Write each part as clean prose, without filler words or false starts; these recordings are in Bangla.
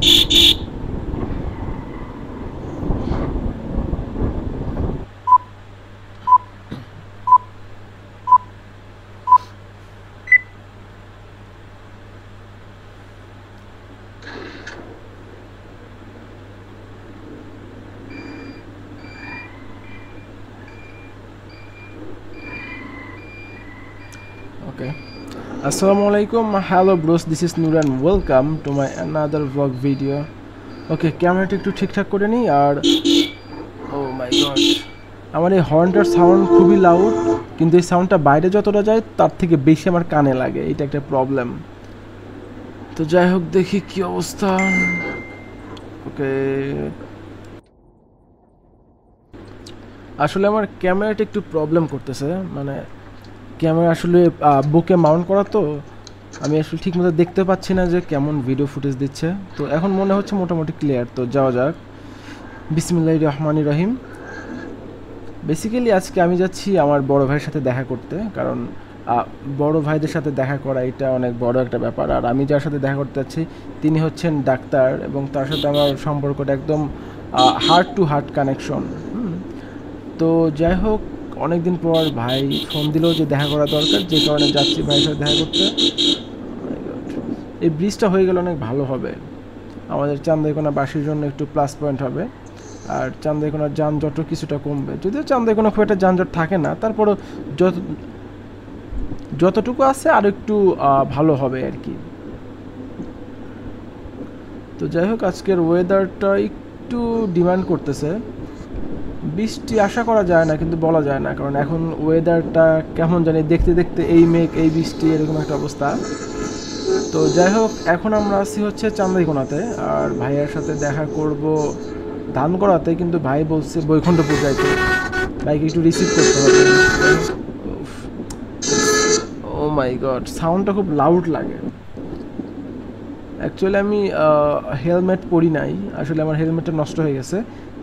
Okay. Assalamualaikum, hello bros, this is Nur and welcome to my another vlog video. Okay, ক্যামেরাটা একটু ঠিকঠাক করে নিই। আর ও মাই গড, আমার এই হর্নটার সাউন্ড খুবই লাউড, কিন্তু এই সাউন্ডটা বাইরে যতটা যায় তার থেকে বেশি আমার কানে লাগে, এটা একটা প্রবলেম। তো যাই হোক, দেখি কি অবস্থা। ওকে, আসলে আমার ক্যামেরাটা একটু প্রবলেম করতেছে, মানে ক্যামেরা আসলে বুকে মাউন্ট করা, তো আমি আসলে ঠিকমতো দেখতে পাচ্ছি না যে কেমন ভিডিও ফুটেজ দিচ্ছে। তো এখন মনে হচ্ছে মোটামুটি ক্লিয়ার। তো যাওয়া যাক। বিসমিল্লাহির রহমানির রহিম। বেসিক্যালি আজকে আমি যাচ্ছি আমার বড় ভাইয়ের সাথে দেখা করতে, কারণ বড় ভাইদের সাথে দেখা করা এটা অনেক বড় একটা ব্যাপার। আর আমি যার সাথে দেখা করতে যাচ্ছি তিনি হচ্ছেন ডাক্তার, এবং তার সাথে আমার সম্পর্কটা একদম হার্ট টু হার্ট কানেকশন। তো যাই হোক, অনেকদিন পর ভাই ফোন দিল যে দেখা করা দরকার, যে কারণে যাচ্ছি ভাইয়ের সাথে দেখা করতে। এই ব্রিজটা হয়ে গেলে অনেক ভালো হবে, আমাদের চান্দাইকোনাবাসীর জন্য একটু প্লাস পয়েন্ট হবে। আর চান্দাইকোনার যানজটও কিছুটা কমবে, যদিও চান্দাইকোনা খুব একটা যানজট থাকে না, তারপরও যতটুকু আছে আর একটু ভালো হবে আর কি। তো যাই হোক, আজকের ওয়েদারটা একটু ডিমান্ড করতেছে। বৃষ্টি আশা করা যায় না, কিন্তু বলা যায় না, কারণ এখন ওয়েদারটা কেমন জানি, দেখতে দেখতে এই মেঘ এই বৃষ্টি এরকম একটা অবস্থা। তো যাই হোক, এখন আমরা আছি হচ্ছে চান্দাইকোনাতে, আর ভাইয়ের সাথে দেখা করব ধানগড়াতে, কিন্তু ভাই বলছে বৈকুণ্ঠপুর যাইতে, ভাইকে একটু রিসিভ করতে হবে। ও মাই গড, সাউন্ডটা খুব লাউড লাগে। অ্যাকচুয়ালি আমি হেলমেট পরি নাই, আসলে আমার হেলমেটটা নষ্ট হয়ে গেছে,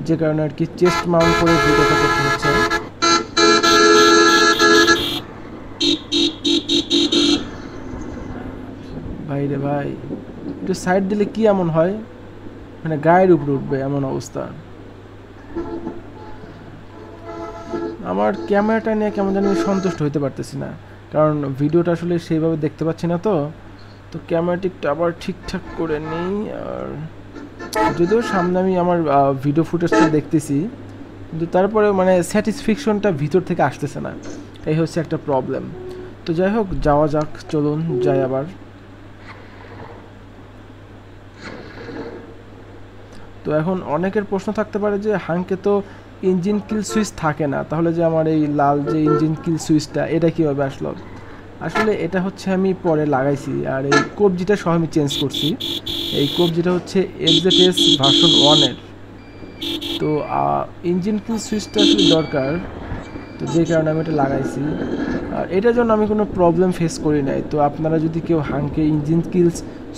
যে কারণে আর কি চেস্ট মাউন্ট করে ভিডিওটা করতে হচ্ছে। ভাই রে ভাই, একটু সাইড দিলে কি এমন হয়, মানে গায়ের উপরে উঠবে এমন অবস্থা। আমার ক্যামেরাটা নিয়ে কেমন জানি সন্তুষ্ট হইতে পারতেছি না, কারণ ভিডিওটা আসলে সেইভাবে দেখতে পাচ্ছি না। তো ক্যামেরাটি একটু আবার ঠিকঠাক করে নিই। আর যদিও সামনে আমি আমার ভিডিও ফুটেজটা দেখতেছি, কিন্তু তারপরে মানে স্যাটিসফ্যাকশনটা ভিতর থেকে আসতেছে না, এই হচ্ছে একটা প্রবলেম। তো যাই হোক, যাওয়া যাক, চলুন যাই আবার। তো এখন অনেকের প্রশ্ন থাকতে পারে যে হাঙ্কে তো ইঞ্জিন কিল সুইচ থাকে না, তাহলে যে আমার এই লাল যে ইঞ্জিন কিল সুইচটা এটা কীভাবে আসলো। আসলে এটা হচ্ছে আমি পরে লাগাইছি, আর এই কবজিটা সহ আমি চেঞ্জ করছি। এই কবজিটা হচ্ছে FZS ভার্সন 1-এর। তো ইঞ্জিন কিল সুইচটা আসলে দরকার, তো যে কারণে আমি এটা লাগাইছি, আর এটার জন্য আমি কোনো প্রবলেম ফেস করি নাই। তো আপনারা যদি কেউ হাঙ্কে ইঞ্জিন কিল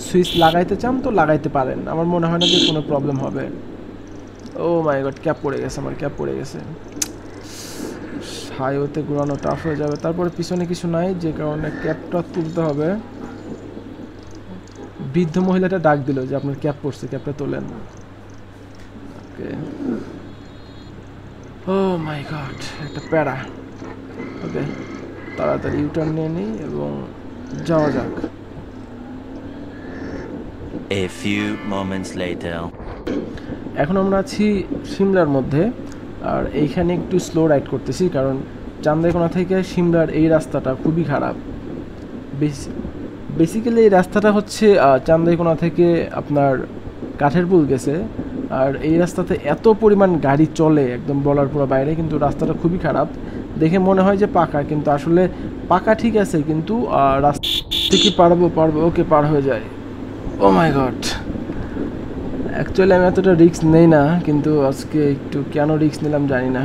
সুইচ লাগাইতে চান তো লাগাইতে পারেন, আমার মনে হয় না যে কোনো প্রবলেম হবে। ও মাই গড, ক্যাপ পড়ে গেছে, আমার ক্যাপ পড়ে গেছে। হাইওয়েতে ঘোরানো টাফ হয়ে যাবে, তারপরে পিছনে কিছু নাই, যে কারণে ক্যাপটা তুলতে হবে। বৃদ্ধ মহিলাটা ডাক দিল যে আপনার ক্যাপ পড়ছে, ক্যাপটা তোলেন। ওকে, ও মাই গড, একটা প্যারা। ওকে, তাড়াতাড়ি ইউটার্ন নিয়ে নিই এবং যাওয়া যাক। A few moments later. এখন আমরা আছি সিমলার মধ্যে, আর এইখানে একটু স্লো রাইড করতেছি, কারণ চান্দাইকোনা থেকে সিমলার এই রাস্তাটা খুবই খারাপ। বেসিক্যালি এই রাস্তাটা হচ্ছে চান্দাইকোনা থেকে আপনার কাঠের পুল গেছে, আর এই রাস্তাতে এত পরিমাণ গাড়ি চলে একদম বলার পুরো বাইরে, কিন্তু রাস্তাটা খুবই খারাপ। দেখে মনে হয় যে পাকা, কিন্তু আসলে পাকা ঠিক আছে, কিন্তু রাস্তা কি পারবো, ওকে পার হয়ে যায়। ও মাই গড, অ্যাকচুয়ালি আমি এতটা রিস্ক নেই না, কিন্তু আজকে একটু কেন রিস্ক নিলাম জানি না।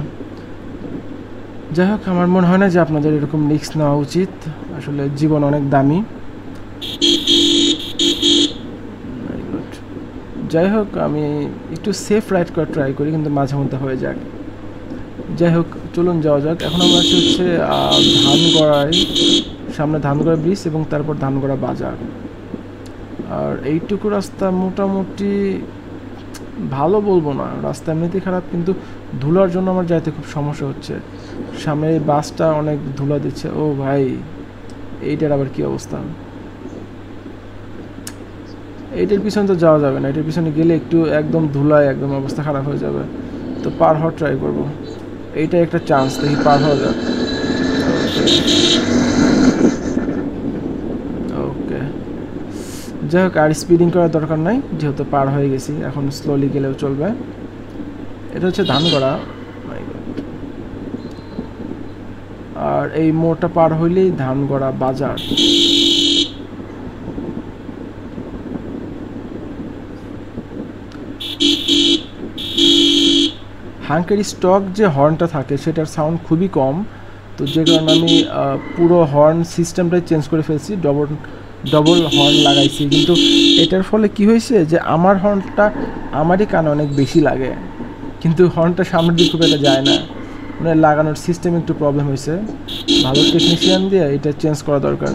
যাই হোক, আমার মনে হয় না যে আপনাদের এরকম রিস্ক নেওয়া উচিত, আসলে জীবন অনেক দামি। যাই হোক, আমি একটু সেফ রাইড করার ট্রাই করি, কিন্তু মাঝে মধ্যে হয়ে যাক। যাই হোক, চলুন যাওয়া যাক। এখন আমরা হচ্ছে ধানগড়ায়, সামনে ধানগড়া ব্রিজ এবং তারপর ধানগড়া বাজার। আর এইটুকু রাস্তা মোটামুটি ভালো বলবো না, রাস্তা এমনিতেই খারাপ, কিন্তু ধুলার জন্য আমার যাইতে খুব সমস্যা হচ্ছে। সামনে এই বাসটা অনেক ধুলা দিচ্ছে। ও ভাই, এইটার আবার কি অবস্থা! এইটার পিছনে তো যাওয়া যাবে না, এটার পিছনে গেলে একটু একদম ধুলায় একদম অবস্থা খারাপ হয়ে যাবে। তো পার হওয়ার ট্রাই করবো, এইটা একটা চান্স, দেখি পার হওয়া যাক। ওকে, যাই হোক, আর স্পিডিং করার দরকার নাই, যেহেতু পার হয়ে গেছি। এখন স্লোলি গেলেও চলবে। এটা হচ্ছে ধানগড়া। My God! আর এই মোড়টা পার হইলেই ধানগড়া বাজার। হাঙ্কের স্টক যে হর্নটা থাকে সেটার সাউন্ড খুবই কম, তো যে কারণে আমি পুরো হর্ন সিস্টেমটাই চেঞ্জ করে ফেলছি, ডবল ডবল হর্ন লাগাইছি। কিন্তু এটার ফলে কি হয়েছে যে আমার হর্নটা আমারই কানে অনেক বেশি লাগে, কিন্তু হর্নটা সামনের দিকে খুব একটা যায় না। মানে লাগানোর সিস্টেম একটু প্রবলেম হয়েছে, ভালো টেকনিশিয়ান দিয়ে এটা চেঞ্জ করা দরকার।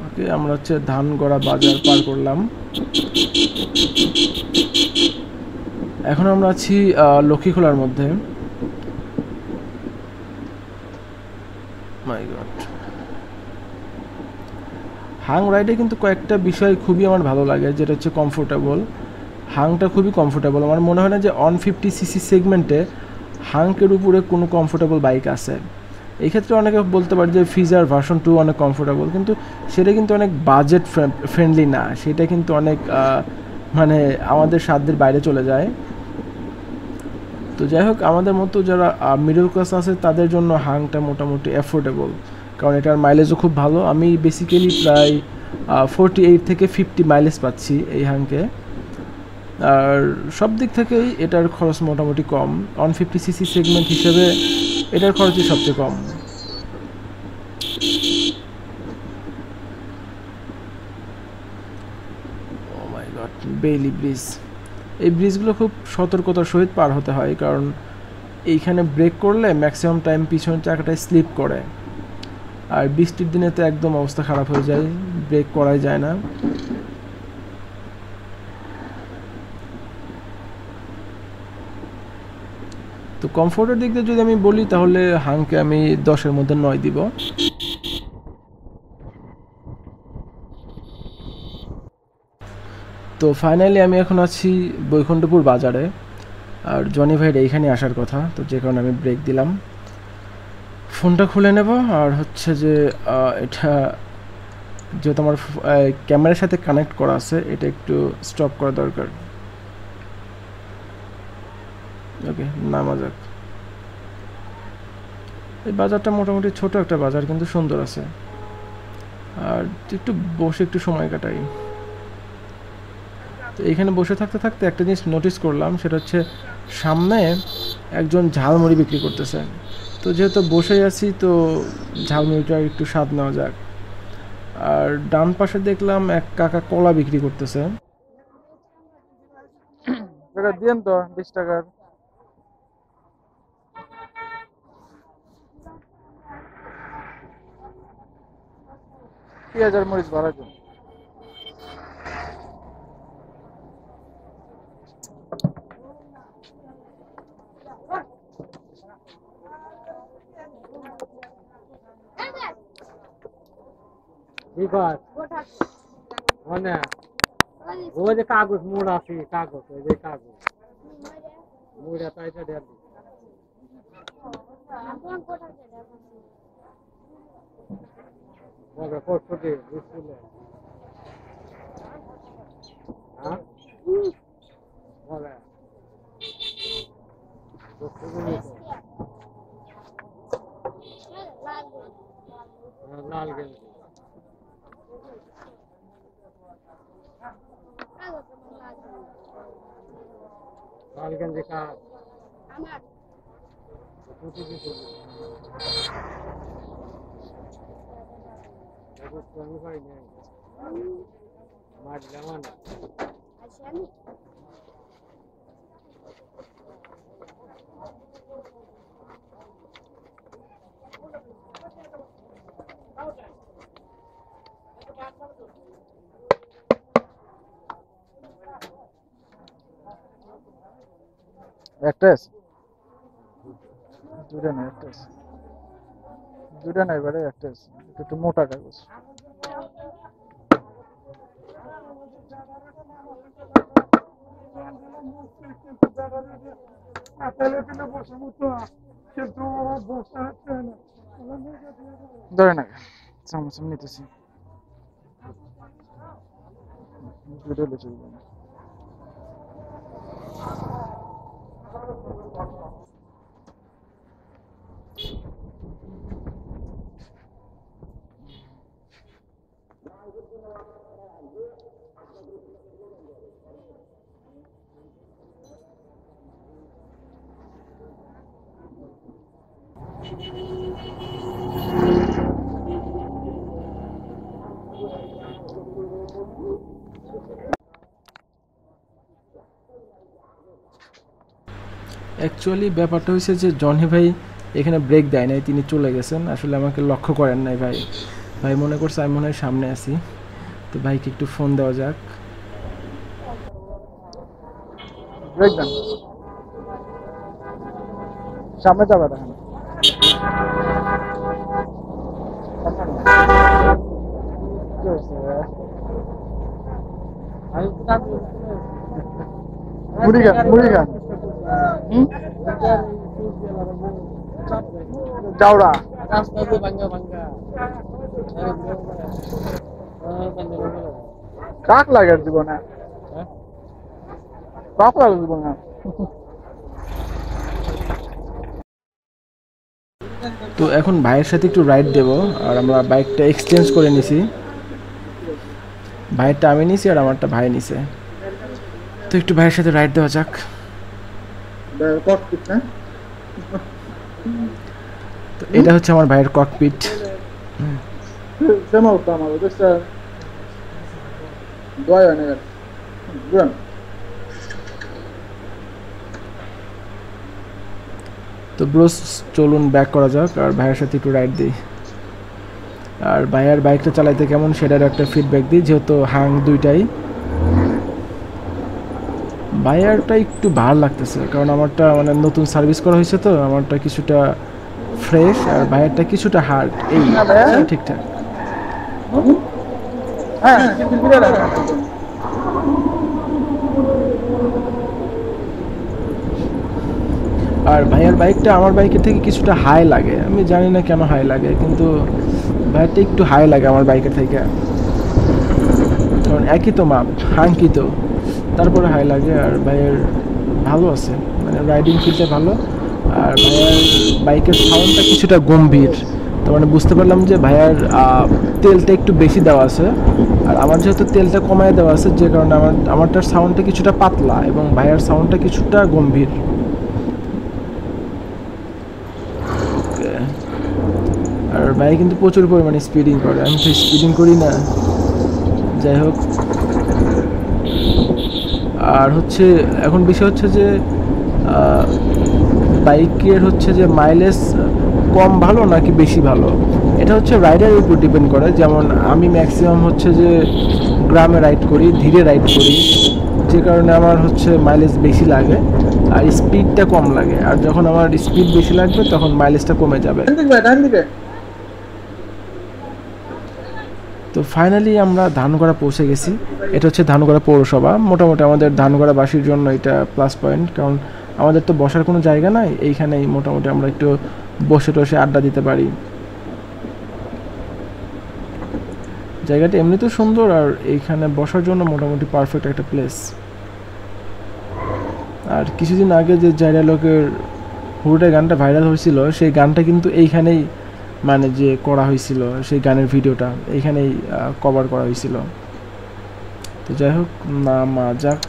ওকে, আমরা হচ্ছে ধানগড়া বাজার পার করলাম। এখন আমরা আছি লক্ষ্মীখোলার মধ্যে। মাই গড! হাং রাইডে কিন্তু কয়েকটা বিষয় খুবই আমার ভালো লাগে, যেটা হচ্ছে কমফোর্টেবল। হাংটা খুবই কমফোর্টেবল, আমার মনে হয় না যে 150cc সেগমেন্টে হাংকের উপরে কোনো কমফোর্টেবল বাইক আছে। এই ক্ষেত্রে অনেকে বলতে পারে যে ফিজার ভার্সন 2 অনেক কমফোর্টেবল, কিন্তু সেটা কিন্তু অনেক বাজেট ফ্রেন্ডলি না, সেটা কিন্তু অনেক মানে আমাদের সাধ্যের বাইরে চলে যায়। তো যাই হোক, আমাদের মতো যারা মিডল ক্লাস আছে তাদের জন্য হাংটা মোটামুটি অ্যাফোর্ডেবল, কারণ এটার মাইলেজও খুব ভালো। আমি বেসিক্যালি প্রায় 48 থেকে 50 মাইলেজ পাচ্ছি এই হাংকে। আর সব দিক থেকেই এটার খরচ মোটামুটি কম, 150cc সেগমেন্ট হিসেবে এটার খরচই সবচেয়ে কম। ও মাই গড, বেইলি ব্রিজ! এই ব্রিজগুলো খুব সতর্কতার সহিত পার হতে হয়, কারণ এইখানে ব্রেক করলে ম্যাক্সিমাম টাইম পিছনের চাকাটায় স্লিপ করে। আর বৃষ্টির দিনে তো একদম অবস্থা খারাপ হয়ে যায়, ব্রেক করাই যায় না। তো কমফোর্টের দিক দিয়ে যদি আমি বলি, তাহলে হাংকে আমি 10-এর মধ্যে 9 দিব। তো ফাইনালি আমি এখন আছি বৈকুণ্ঠপুর বাজারে, আর জনি ভাইয়ের এইখানে আসার কথা, তো যে কারণে আমি ব্রেক দিলাম। ফোনটা খুলে নেব, আর হচ্ছে যে এটা যেহেতু আমার ক্যামেরার সাথে কানেক্ট করা আছে, এটা একটু স্টপ করা দরকার। ওকে, নামা যাক। এই বাজারটা মোটামুটি ছোট একটা বাজার, কিন্তু সুন্দর আছে। আর একটু বসে একটু সময় কাটাই। তো এইখানে বসে থাকতে থাকতে একটা জিনিস নোটিস করলাম, সেটা হচ্ছে সামনে একজন ঝালমুড়ি বিক্রি করতেছে। তো যেহেতু বসে আছি, তো ঝালমুড়িটা একটু স্বাদ নেওয়া যাক। আর ডান পাশে দেখলাম এক কাকা কলা বিক্রি করতেছে। দিয়েন তো 20 টাকার। পেঁয়াজ আর মরিচ ভরা দিন। ঠিক আছে মানে ওই যে কাগজ মোড় আছে, কাগজ ওই যে কাগজ মোড়া তাইটা দেন বলে ফটফটে স্কুলে হ্যাঁ বলে লাল গেঞ্জি লাল গেঞ্জি কার আমার আমি পাই না মাছ যেমন একটা আছে দুটা নাই একটা আছে দুটা নাই বারে একটা আছে একটু মোটা কাগজ ধরে না চামচ নিতেছি দুটো হলে চলবে না অ্যাকচুয়ালি ব্যাপারটা হয়েছে যে জনি ভাই এখানে ব্রেক দেয় নাই, তিনি চলে গেছেন। আসলে আমাকে লক্ষ্য করেন নাই ভাই, ভাই মনে করছে আমি মনে হয় সামনে আছি। তো ভাইকে একটু ফোন দেওয়া যাক। ব্রেক দেন সামনে যাবে দেখেন কি হয়েছে আমি তো কাজ মুড়ি খান যাওড়া রাস্তা দিয়ে ভাঙ্গা ভাঙ্গা কাক লাগে জীবনে কাক লাগে জীবনে তো এখন ভাইয়ের সাথে একটু রাইড দেব, আর আমরা বাইকটা এক্সচেঞ্জ করে নিছি। ভাইয়েরটা আমি নিছি আর আমারটা ভাই নিছে। তো একটু ভাইয়ের সাথে রাইড দেওয়া যাক। তো এটা হচ্ছে আমার ভাইয়ের ককপিট। তো ব্রোস চলুন ব্যাক করা যাক আর ভাইয়ের সাথে একটু রাইড দিই। আর ভাইয়ের বাইকটা চালাইতে কেমন সেটার একটা ফিডব্যাক দিই, যেহেতু হাং দুইটাই। ভাইয়ারটা একটু ভালো লাগতেছে, কারণ আমারটা মানে নতুন সার্ভিস করা হয়েছে, তো আমারটা কিছুটা ফ্রেশ আর ভাইয়ারটা কিছুটা হার্ড। এই ঠিকঠাক। আর ভাইয়ার বাইকটা আমার বাইকের থেকে কিছুটা হাই লাগে, আমি জানি না কেন হাই লাগে, কিন্তু ভাইয়ারটা একটু হাই লাগে আমার বাইকের থেকে। কারণ একই তো মাপ, হাঙ্কি তো, তারপরে হাই লাগে। আর ভাইয়ের ভালো আছে, মানে রাইডিং ফিলটা ভালো। আর ভাইয়ার বাইকের সাউন্ডটা কিছুটা গম্ভীর, তো মানে বুঝতে পারলাম যে ভাইয়ার তেলটা একটু বেশি দেওয়া আছে, আর আমার যেহেতু তেলটা কমায় দেওয়া আছে, যে কারণে আমারটার সাউন্ডটা কিছুটা পাতলা এবং ভাইয়ার সাউন্ডটা কিছুটা গম্ভীর। আর ভাই কিন্তু প্রচুর পরিমাণে স্পিডিং করে, আমি তো স্পিডিং করি না। যাই হোক, আর হচ্ছে এখন বিষয় হচ্ছে যে বাইকের হচ্ছে যে মাইলেজ কম ভালো নাকি বেশি ভালো, এটা হচ্ছে রাইডারের উপর ডিপেন্ড করে। যেমন আমি ম্যাক্সিমাম হচ্ছে যে গ্রামে রাইড করি, ধীরে রাইড করি, যে কারণে আমার হচ্ছে মাইলেজ বেশি লাগে আর স্পিডটা কম লাগে। আর যখন আমার স্পিড বেশি লাগবে তখন মাইলেজটা কমে যাবে। তো ফাইনালি আমরা ধানগড়া পৌঁছে গেছি। এটা হচ্ছে ধানগড়া পৌরসভা। মোটামুটি আমাদের ধানগড়াবাসীর জন্য এটা প্লাস পয়েন্ট, কারণ আমাদের তো বসার কোনো জায়গা নাই, এইখানেই মোটামুটি আমরা একটু বসে টসে আড্ডা দিতে পারি। জায়গাটা এমনিতেও সুন্দর, আর এইখানে বসার জন্য মোটামুটি পারফেক্ট একটা প্লেস। আর কিছুদিন আগে যে জায়গা লোকের হুরুটে গানটা ভাইরাল হয়েছিল, সেই গানটা কিন্তু এইখানেই মানে যে করা হয়েছিল, সেই গানের ভিডিওটা এইখানেই কভার করা হয়েছিল। তো যাই হোক, নামা যাক।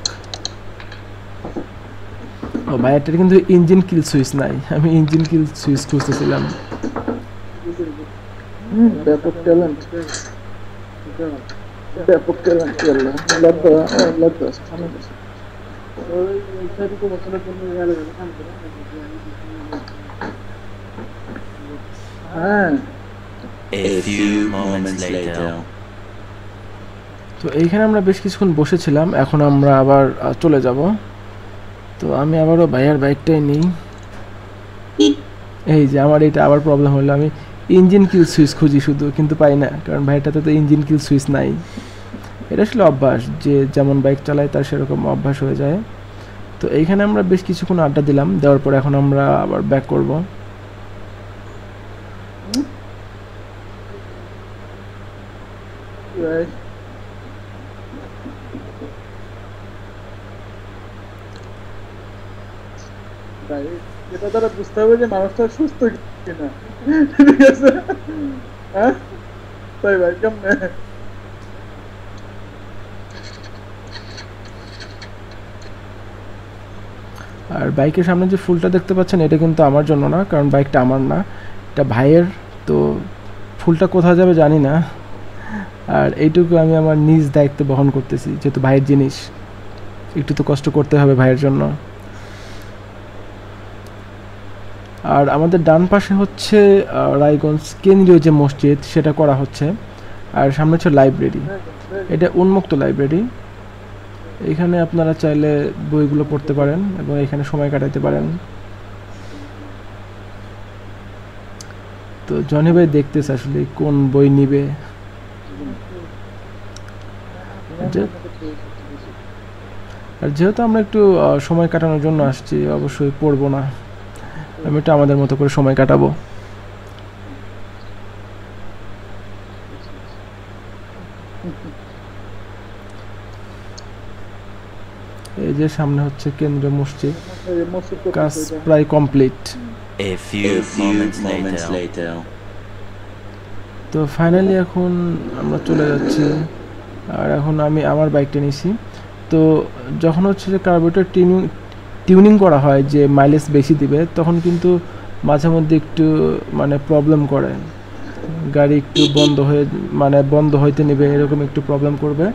ও ভাইয়ারটার কিন্তু ইঞ্জিন কিল সুইচ নাই, আমি ইঞ্জিন কিল সুইচ খুঁজতেছিলাম। ব্যাপক ট্যালেন্ট, ব্যাপক ট্যালেন্ট। হ্যাঁ, A few moments later. তো এইখানে আমরা বেশ কিছুক্ষণ বসেছিলাম, এখন আমরা আবার চলে যাব। তো তো আমি আবারও ভাইয়ার বাইকটাই নিই। এই যে আমার এটা আবার প্রবলেম হলো, আমি ইঞ্জিন কিল সুইচ খুঁজি শুধু, কিন্তু পাই না, কারণ ভাইটাতে তো ইঞ্জিন কিল সুইচ নাই। এটা আসলে অভ্যাস, যে যেমন বাইক চালায় তার সেরকম অভ্যাস হয়ে যায়। তো এইখানে আমরা বেশ কিছুক্ষণ আড্ডা দিলাম, দেওয়ার পর এখন আমরা আবার ব্যাক করব। ভাই এটা দ্বারা বুঝতে হবে যে মানুষটা সুস্থ কিনা, ঠিক আছে? হ্যাঁ তাই ভাই কেমনে? আর বাইকের সামনে যে ফুলটা দেখতে পাচ্ছেন এটা কিন্তু আমার জন্য না, কারণ বাইকটা আমার না, এটা ভাইয়ের। তো ফুলটা কোথায় যাবে জানি না, আর এইটুকু আমি আমার নিজ দায়িত্ব বহন করতেছি, যেহেতু ভাইয়ের জিনিস একটু তো কষ্ট করতে হবে ভাইয়ের জন্য। আর আমাদের ডান পাশে হচ্ছে রায়গঞ্জ কেন্দ্রীয় যে মসজিদ সেটা করা হচ্ছে, আর সামনে হচ্ছে লাইব্রেরি। এটা উন্মুক্ত লাইব্রেরি, এখানে আপনারা চাইলে বইগুলো পড়তে পারেন এবং এখানে সময় কাটাতে পারেন। তো জনি ভাই দেখতেছে আসলে কোন বই নিবে। আর যেহেতু আমরা একটু সময় কাটানোর জন্য আসছি, অবশ্যই পড়বো না, আমি একটু আমাদের মতো করে সময় কাটাবো। এই যে সামনে হচ্ছে কেন্দ্রীয় মসজিদ, কাজ প্রায় complete. A few moments later. তো ফাইনালি এখন আমরা চলে যাচ্ছি, আর এখন আমি আমার বাইকটা নিয়েছি। তো যখন হচ্ছে যে কার্বোরেটর টিউনিং করা হয় যে মাইলেজ বেশি দিবে, তখন কিন্তু মাঝে মধ্যে একটু মানে প্রবলেম করে, গাড়ি একটু বন্ধ হইতে নেবে, এরকম একটু প্রবলেম করবে,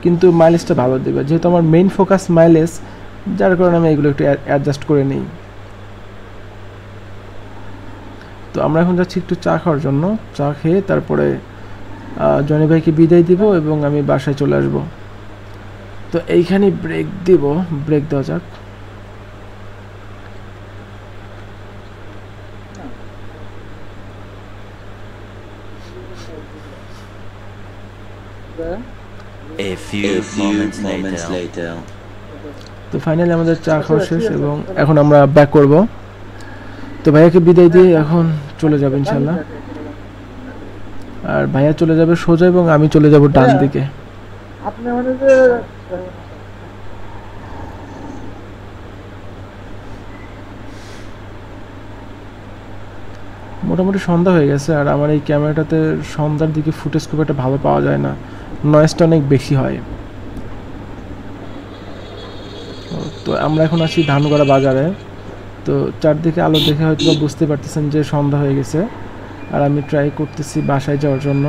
কিন্তু মাইলেজটা ভালো দেবে। যেহেতু আমার মেইন ফোকাস মাইলেজ, যার কারণে আমি এগুলো একটু অ্যাডজাস্ট করে নিই। তো আমরা এখন যাচ্ছি একটু চা খাওয়ার জন্য, চা খেয়ে তারপরে জনি ভাইকে বিদায় দিব এবং আমি বাসায় চলে আসব। তো এইখানে ব্রেক দেওয়া যাক। A few moments later. তো ফাইনালি আমাদের চা খাওয়া শেষ এবং এখন আমরা ব্যাক করব। তো ভাইয়াকে বিদায় দিয়ে এখন চলে যাব ইনশাল্লাহ, আর ভাইয়া চলে যাবে সোজা এবং আমি চলে যাব ডান দিকে। আপনি মানে যে মোটামুটি সন্ধ্যা হয়ে গেছে, আর আমার এই ক্যামেরাটাতে সন্ধ্যার দিকে ফুটেজ খুব একটা ভালো পাওয়া যায় না, নয়েজটা অনেক বেশি হয়। তো আমরা এখন আছি ধানগড়া বাজারে। তো চারদিকে আলো দেখে হয়তো বুঝতে পারতেছেন যে সন্ধ্যা হয়ে গেছে, আর আমি ট্রাই করতেছি বাসায় যাওয়ার জন্য।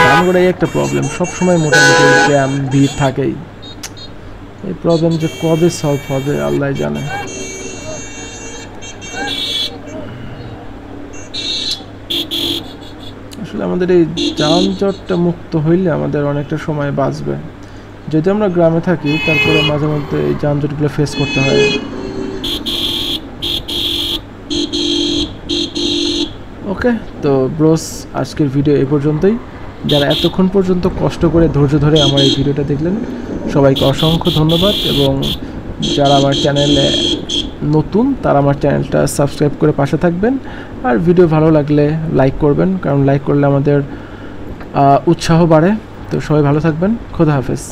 ধানগড়ায় একটা প্রবলেম, সবসময় মোটামুটি জ্যাম ভিড় থাকেই। এই প্রবলেম যে কবে সলভ হবে আল্লাহ জানে। আসলে আমাদের এই যানজটটা মুক্ত হইলে আমাদের অনেকটা সময় বাঁচবে। যদি আমরা গ্রামে থাকি তারপরে মাঝে মধ্যে এই যানজটগুলো ফেস করতে হয়। ওকে, তো ব্রোস আজকের ভিডিও এই পর্যন্তই। যারা এতক্ষণ পর্যন্ত কষ্ট করে ধৈর্য ধরে আমার এই ভিডিওটা দেখলেন, সবাইকে অসংখ্য ধন্যবাদ। এবং যারা আমার চ্যানেলে নতুন তারা আমার চ্যানেলটা সাবস্ক্রাইব করে পাশে থাকবেন, আর ভিডিও ভালো লাগলে লাইক করবেন, কারণ লাইক করলে আমাদের উৎসাহ বাড়ে। তো সবাই ভালো থাকবেন, খোদা হাফেজ।